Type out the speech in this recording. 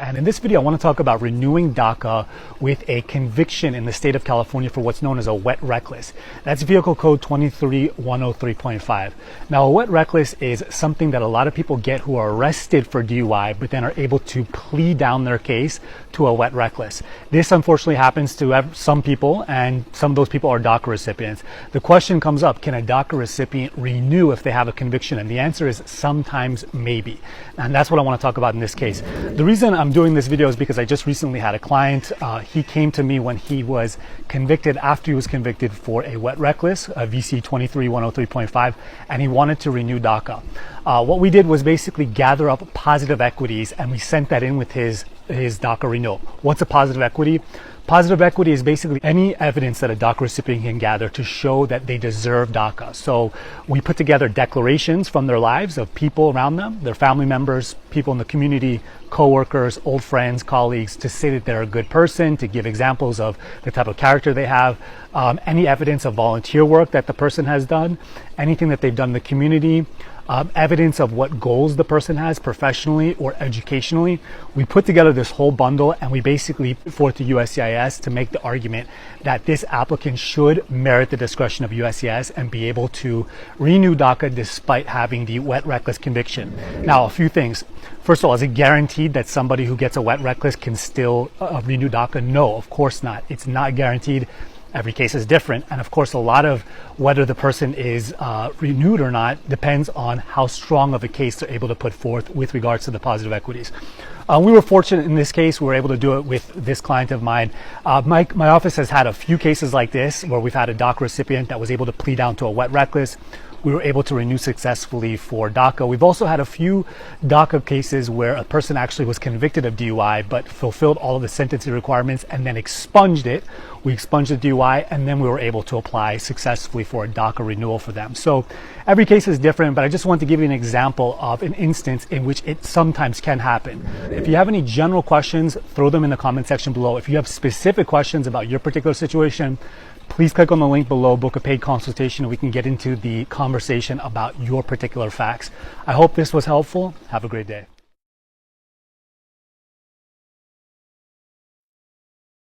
And in this video, I want to talk about renewing DACA with a conviction in the state of California for what's known as a wet reckless. That's vehicle code 23103.5. Now, a wet reckless is something that a lot of people get who are arrested for DUI, but then are able to plead down their case to a wet reckless. This unfortunately happens to some people, and some of those people are DACA recipients. The question comes up, can a DACA recipient renew if they have a conviction? And the answer is sometimes maybe. And that's what I want to talk about in this case. The reason I'm doing this video is because I just recently had a client. He came to me when he was convicted, after he was convicted for a wet reckless, a VC 23103.5, and he wanted to renew DACA. What we did was basically gather up positive equities, and we sent that in with his DACA renewal. What's a positive equity? Positive equity is basically any evidence that a DACA recipient can gather to show that they deserve DACA. So we put together declarations from their lives of people around them, their family members, people in the community, co-workers, old friends, colleagues, to say that they're a good person, to give examples of the type of character they have, any evidence of volunteer work that the person has done, anything that they've done in the community, evidence of what goals the person has professionally or educationally. We put together this whole bundle, and we basically put forth to USCIS to make the argument that this applicant should merit the discretion of USCIS and be able to renew DACA despite having the wet reckless conviction. Now, a few things. First of all, is it guaranteed that somebody who gets a wet reckless can still renew DACA? No, of course not. It's not guaranteed. Every case is different, and of course a lot of whether the person is renewed or not depends on how strong of a case they're able to put forth with regards to the positive equities. We were fortunate in this case. We were able to do it with this client of mine. My office has had a few cases like this where we've had a DACA recipient that was able to plead down to a wet reckless. We were able to renew successfully for DACA. We've also had a few DACA cases where a person actually was convicted of DUI but fulfilled all of the sentencing requirements and then expunged it. We expunged the DUI, and then we were able to apply successfully for a DACA renewal for them. So every case is different, but I just want to give you an example of an instance in which it sometimes can happen. If you have any general questions, throw them in the comment section below. If you have specific questions about your particular situation, please click on the link below, book a paid consultation, and we can get into the conversation about your particular facts. I hope this was helpful. Have a great day.